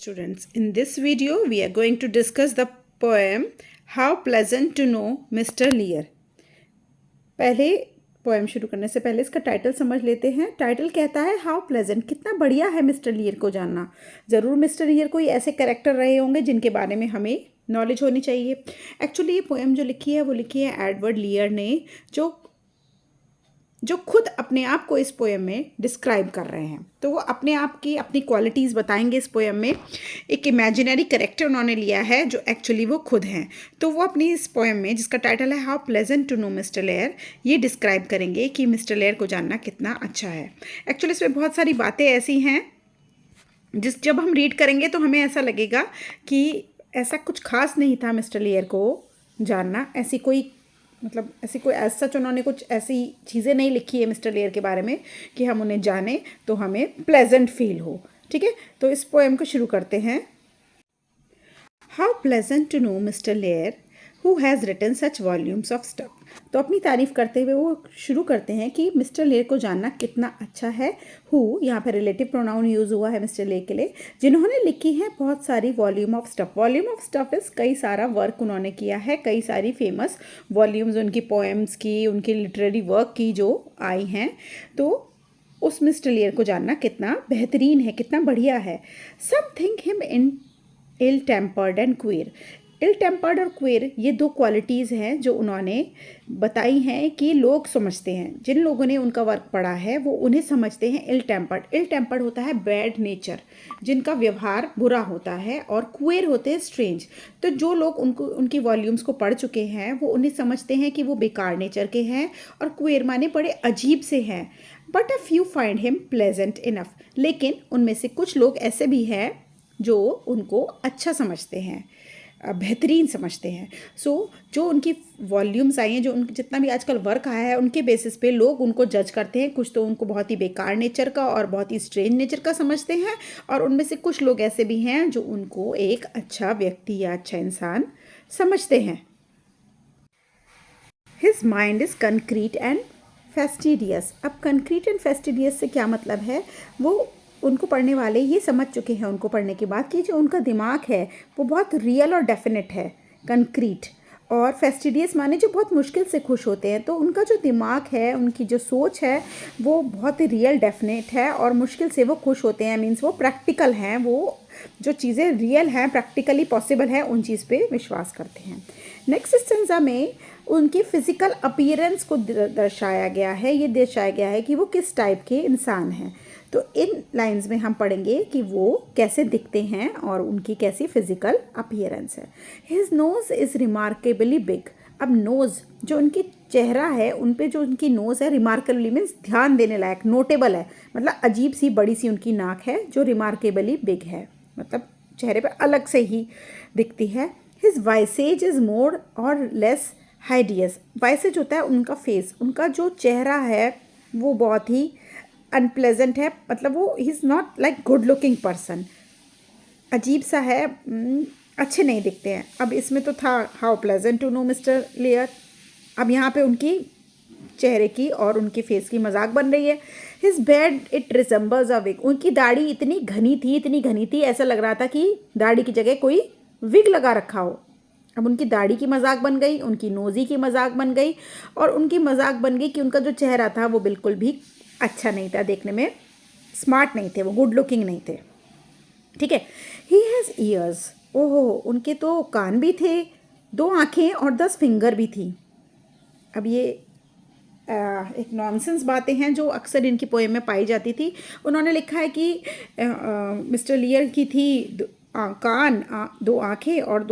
students, in this video we are going to discuss the poem How Pleasant to Know Mr. Lear. पहले poem शुरू करने से पहले इसका टाइटल समझ लेते हैं। टाइटल कहता है हाउ प्लेजेंट, कितना बढ़िया है मिस्टर लियर को जानना। ज़रूर मिस्टर लियर कोई ऐसे कैरेक्टर रहे होंगे जिनके बारे में हमें नॉलेज होनी चाहिए। एक्चुअली ये पोएम जो लिखी है वो लिखी है एडवर्ड लियर ने, जो खुद अपने आप को इस पोएम में डिस्क्राइब कर रहे हैं। तो वो अपने आप की अपनी क्वालिटीज़ बताएंगे इस पोएम में। एक इमेजिनरी कैरेक्टर उन्होंने लिया है जो एक्चुअली वो खुद हैं। तो वो अपनी इस पोएम में, जिसका टाइटल है how pleasant to know mister Lear, ये डिस्क्राइब करेंगे कि मिस्टर लेयर को जानना कितना अच्छा है। एक्चुअली इसमें बहुत सारी बातें ऐसी हैं जब हम रीड करेंगे तो हमें ऐसा लगेगा कि ऐसा कुछ खास नहीं था मिस्टर लेयर को जानना। ऐसी कोई सच उन्होंने कुछ ऐसी चीज़ें नहीं लिखी है मिस्टर लेयर के बारे में कि हम उन्हें जाने तो हमें प्लेजेंट फील हो। ठीक है, तो इस पोएम को शुरू करते हैं। How pleasant to know mister Lear who has written such volumes of stuff. तो अपनी तारीफ़ करते हुए वो शुरू करते हैं कि मिस्टर लेयर को जानना कितना अच्छा है। हु यहाँ पर रिलेटिव प्रोनाउन यूज़ हुआ है मिस्टर लेयर के लिए, जिन्होंने लिखी है बहुत सारी volume of stuff. Volume of stuff is कई सारा वर्क उन्होंने किया है, कई सारी फेमस वॉल्यूम्स उनकी पोएम्स की, उनकी लिटरेरी वर्क की जो आई हैं। तो उस मिस्टर लेयर को जानना कितना बेहतरीन है, कितना बढ़िया है। Some think him in ill tempered and queer. Ill tempered और क्वेर ये दो क्वालिटीज़ हैं जो उन्होंने बताई हैं कि लोग समझते हैं। जिन लोगों ने उनका वर्क पढ़ा है वो उन्हें समझते हैं इल टेम्पर्ड। इल टेम्पर्ड होता है बैड नेचर, जिनका व्यवहार बुरा होता है, और क्वेर होते हैं स्ट्रेंज। तो जो लोग उनकी वॉल्यूम्स को पढ़ चुके हैं वो उन्हें समझते हैं कि वो बेकार नेचर के हैं, और क्वेर माने बड़े अजीब से हैं। But a few find him pleasant enough. लेकिन उनमें से कुछ लोग ऐसे भी हैं जो उनको अच्छा समझते हैं, बेहतरीन समझते हैं। जो उनकी वॉल्यूम्स आई हैं, जो उनकी जितना भी आजकल वर्क आया है, उनके बेसिस पे लोग उनको जज करते हैं। कुछ तो उनको बहुत ही बेकार नेचर का और बहुत ही स्ट्रेंज नेचर का समझते हैं, और उनमें से कुछ लोग ऐसे भी हैं जो उनको एक अच्छा व्यक्ति या अच्छा इंसान समझते हैं। His mind is concrete and fastidious. अब कंक्रीट एंड फेस्टिडियस से क्या मतलब है, वो उनको पढ़ने वाले ये समझ चुके हैं उनको पढ़ने के बाद कि जो उनका दिमाग है वो बहुत रियल और डेफिनेट है, कंक्रीट। और फेस्टिडियस माने जो बहुत मुश्किल से खुश होते हैं। तो उनका जो दिमाग है, उनकी जो सोच है वो बहुत ही रियल डेफिनेट है, और मुश्किल से वो खुश होते हैं। मीन्स वो प्रैक्टिकल हैं, वो जो चीज़ें रियल हैं, प्रैक्टिकली पॉसिबल हैं, उन चीज़ पे विश्वास करते हैं। नेक्स्ट स्टेंजा में उनकी फ़िज़िकल अपीयरेंस को दर्शाया गया है। ये दर्शाया गया है कि वो किस टाइप के इंसान हैं। तो इन लाइंस में हम पढ़ेंगे कि वो कैसे दिखते हैं और उनकी कैसी फिजिकल अपीयरेंस है। His nose is remarkably big. अब नोज़, जो उनकी चेहरा है, उन पे जो उनकी नोज़ है, रिमार्केबली मीन्स ध्यान देने लायक, नोटेबल है। मतलब अजीब सी बड़ी सी उनकी नाक है जो रिमार्केबली बिग है, मतलब चेहरे पे अलग से ही दिखती है। हिज वाइसेज इज़ मोर और लेस हाइडियस। वाइसेज होता है उनका फेस, उनका जो चेहरा है वो बहुत ही अनप्लेजेंट है। मतलब वो he is not like good looking person, अजीब सा है, अच्छे नहीं दिखते हैं। अब इसमें तो था how pleasant to know mister Lear. अब यहाँ पे उनकी चेहरे की और उनकी फेस की मजाक बन रही है। His beard it resembles a wig. उनकी दाढ़ी इतनी घनी थी, ऐसा लग रहा था कि दाढ़ी की जगह कोई विग लगा रखा हो। अब उनकी दाढ़ी की मजाक बन गई, उनकी नोज़ी की मजाक बन गई, और उनकी मजाक बन गई कि उनका जो चेहरा था वो बिल्कुल भी अच्छा नहीं था, देखने में स्मार्ट नहीं थे, वो गुड लुकिंग नहीं थे। ठीक है। He has years. ओहो, उनके तो कान भी थे, 2 आँखें और 10 फिंगर भी थी। अब ये एक नॉनसेंस बातें हैं जो अक्सर इनकी पोएम में पाई जाती थी। उन्होंने लिखा है कि मिस्टर लियर की थी कान, 2 आँखें और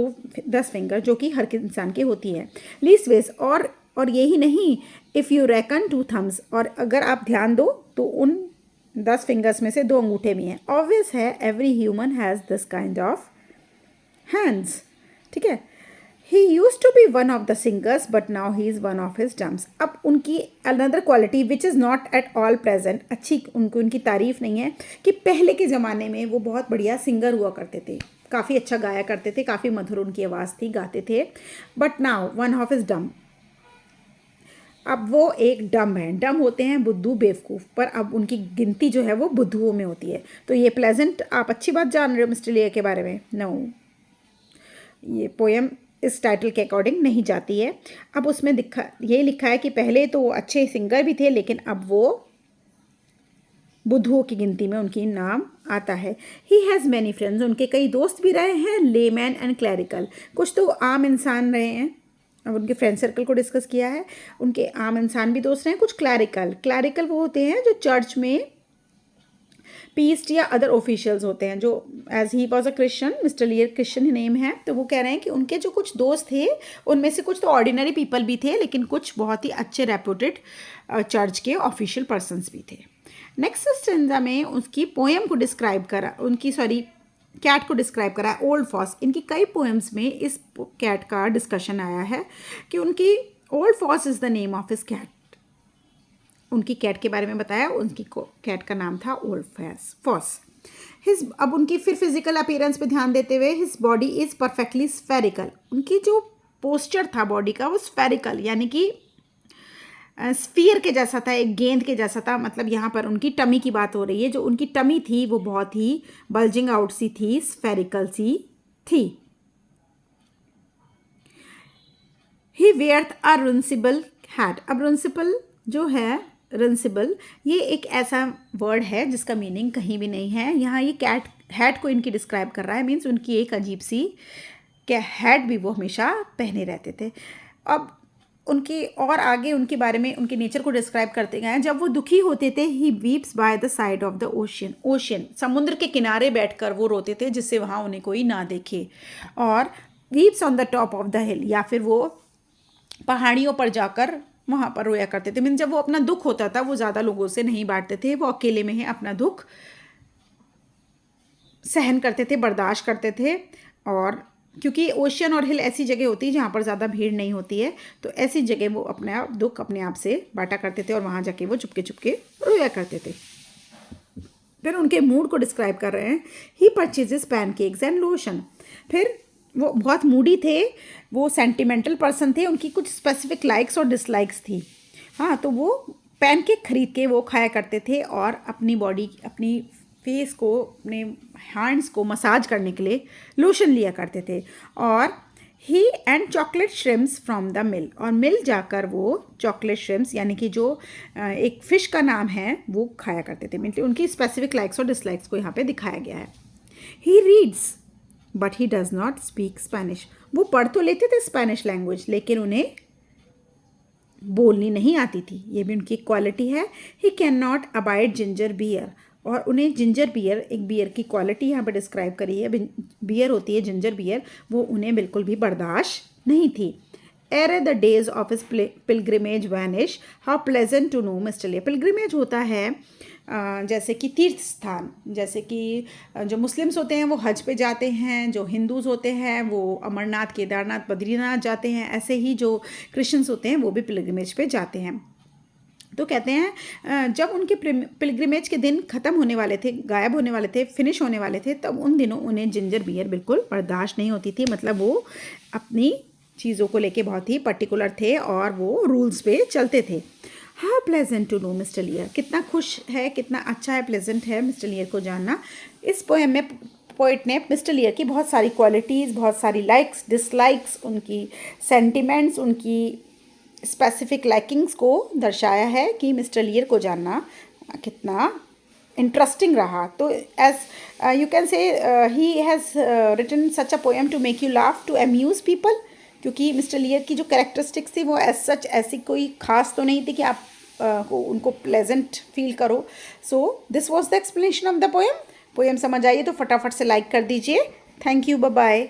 10 फिंगर, जो कि हर इंसान की होती है। लीस्ट वेज, और यही नहीं, इफ़ यू रेकन 2 थम्स, और अगर आप ध्यान दो तो उन 10 फिंगर्स में से 2 अंगूठे भी हैं। ऑब्वियस है, every human has this kind of hands. ठीक है। He use to be one of the singers but now he is one of his dumbs. अब उनकी another quality which is not at all present, अच्छी उनकी तारीफ नहीं है, कि पहले के ज़माने में वो बहुत बढ़िया सिंगर हुआ करते थे, काफ़ी अच्छा गाया करते थे, काफ़ी मधुर उनकी आवाज़ थी, गाते थे। But now one of his डम। अब वो एक डम है, डम होते हैं बुद्धू बेवकूफ़, पर अब उनकी गिनती जो है वो बुद्धुओं में होती है। तो ये प्लेजेंट, आप अच्छी बात जान रहे हो मिस्टर लियर के बारे में। नो, ये पोएम इस टाइटल के अकॉर्डिंग नहीं जाती है। अब उसमें ये लिखा है कि पहले तो वो अच्छे सिंगर भी थे, लेकिन अब वो बुद्धुओं की गिनती में उनकी नाम आता है। ही हैज़ मैनी फ्रेंड्स, उनके कई दोस्त भी रहे हैं, लेमैन एंड क्लैरिकल, कुछ तो आम इंसान रहे हैं। अब उनके फ्रेंड सर्कल को डिस्कस किया है। उनके आम इंसान भी दोस्त रहे हैं, कुछ क्लैरिकल, क्लैरिकल वो होते हैं जो चर्च में पीस्ट या अदर ऑफिशियल्स होते हैं, जो as he was a Christian, mister Lear Christian name है, तो वो कह रहे हैं कि उनके जो कुछ दोस्त थे उनमें से कुछ तो ऑर्डिनरी पीपल भी थे, लेकिन कुछ बहुत ही अच्छे रेपुटेड चर्च के ऑफिशियल पर्सनस भी थे। नेक्स्ट स्टेंजा में उसकी पोएम को डिस्क्राइब करा, उनकी कैट को डिस्क्राइब करा है, ओल्ड फॉस। इनकी कई पोएम्स में इस कैट का डिस्कशन आया है कि उनकी old Foss is the name of his cat. उनकी कैट के बारे में बताया, उनकी कैट का नाम था ओल्ड फॉस। अब उनकी फिर फिजिकल अपीयरेंस पे ध्यान देते हुए, his body is perfectly spherical. उनकी जो पोस्चर था बॉडी का वो स्फेरिकल, यानी कि स्फीयर के जैसा था, एक गेंद के जैसा था। मतलब यहाँ पर उनकी टमी की बात हो रही है। जो उनकी टमी थी वो बहुत ही बल्जिंग आउट सी थी, स्फेरिकल सी थी। ही वेयर्थ अ रुंसिबल हैट। अब रुंसिबल जो है, रुंसिबल, ये एक ऐसा वर्ड है जिसका मीनिंग कहीं भी नहीं है। यहाँ ये कैट हैट को इनकी डिस्क्राइब कर रहा है, मीन्स उनकी एक अजीब सी हैट भी वो हमेशा पहने रहते थे। अब उनकी और आगे उनके बारे में, उनके नेचर को डिस्क्राइब करते गए हैं। जब वो दुखी होते थे, he weeps by the side of the ocean. Ocean, समुद्र के किनारे बैठकर वो रोते थे जिससे वहाँ उन्हें कोई ना देखे। और weeps on the top of the हिल, या फिर वो पहाड़ियों पर जाकर वहाँ पर रोया करते थे। मीन जब वो अपना दुख होता था वो ज़्यादा लोगों से नहीं बांटते थे, वो अकेले में ही अपना दुख सहन करते थे, बर्दाश्त करते थे। और क्योंकि ओशियन और हिल ऐसी जगह होती है जहाँ पर ज़्यादा भीड़ नहीं होती है, तो ऐसी जगह वो अपना दुख अपने आप से बांटा करते थे और वहाँ जाके वो चुपके चुपके रोया करते थे। फिर उनके मूड को डिस्क्राइब कर रहे हैं। ही परचेजेस पैनकेक्स एंड लोशन। फिर वो बहुत मूडी थे, वो सेंटिमेंटल पर्सन थे, उनकी कुछ स्पेसिफिक लाइक्स और डिसलाइक्स थी। हाँ, तो वो पैनकेक खरीद के वो खाया करते थे और अपनी बॉडी, अपनी फेस को, अपने हैंड्स को मसाज करने के लिए लोशन लिया करते थे। और he and chocolate shrimps from the mill, और मिल जाकर वो चॉकलेट श्रिम्स यानी कि जो एक फ़िश का नाम है वो खाया करते थे। मतलब उनकी स्पेसिफिक लाइक्स और डिसलाइक्स को यहाँ पे दिखाया गया है। He reads but he does not speak Spanish. वो पढ़ तो लेते थे स्पेनिश लैंग्वेज, लेकिन उन्हें बोलनी नहीं आती थी, ये भी उनकी क्वालिटी है। He can not abide ginger beer, और उन्हें जिंजर बियर, एक बियर की क्वालिटी यहाँ पर डिस्क्राइब करी है, बियर होती है जिंजर बियर, वो उन्हें बिल्कुल भी बर्दाश्त नहीं थी। ere the days of his pilgrimage vanish, how pleasant to know Mr. Lear। Pilgrimage होता है जैसे कि तीर्थ स्थान, जैसे कि जो मुस्लिम्स होते हैं वो हज पे जाते हैं, जो हिंदूज़ होते हैं वो अमरनाथ, केदारनाथ, बद्रीनाथ जाते हैं, ऐसे ही जो क्रिश्चियंस होते हैं वो भी पिलग्रिमेज पे जाते हैं। तो कहते हैं जब उनके पिलग्रिमेज के दिन ख़त्म होने वाले थे, गायब होने वाले थे, फिनिश होने वाले थे, तब उन दिनों उन्हें जिंजर बियर बिल्कुल बर्दाश्त नहीं होती थी। मतलब वो अपनी चीज़ों को लेके बहुत ही पर्टिकुलर थे और वो रूल्स पे चलते थे। How pleasant to know mister Lear. कितना खुश है, कितना अच्छा है, प्लेजेंट है मिस्टर लियर को जानना। इस पोएम में पोइट ने मिस्टर लियर की बहुत सारी क्वालिटीज़, बहुत सारी लाइक्स, डिसलाइक्स, उनकी सेंटिमेंट्स, उनकी स्पेसिफिक लाइकिंग्स को दर्शाया है कि मिस्टर लियर को जानना कितना इंटरेस्टिंग रहा। तो as you can say he has written such a poem to make you laugh, to amuse people, क्योंकि मिस्टर लियर की जो कैरेक्टरिस्टिक्स थी वो एज सच ऐसी कोई ख़ास तो नहीं थी कि आप को उनको प्लेजेंट फील करो। So this was the explanation of the poem. Poem समझ आइए तो फटाफट से लाइक कर दीजिए। Thank you, bye bye.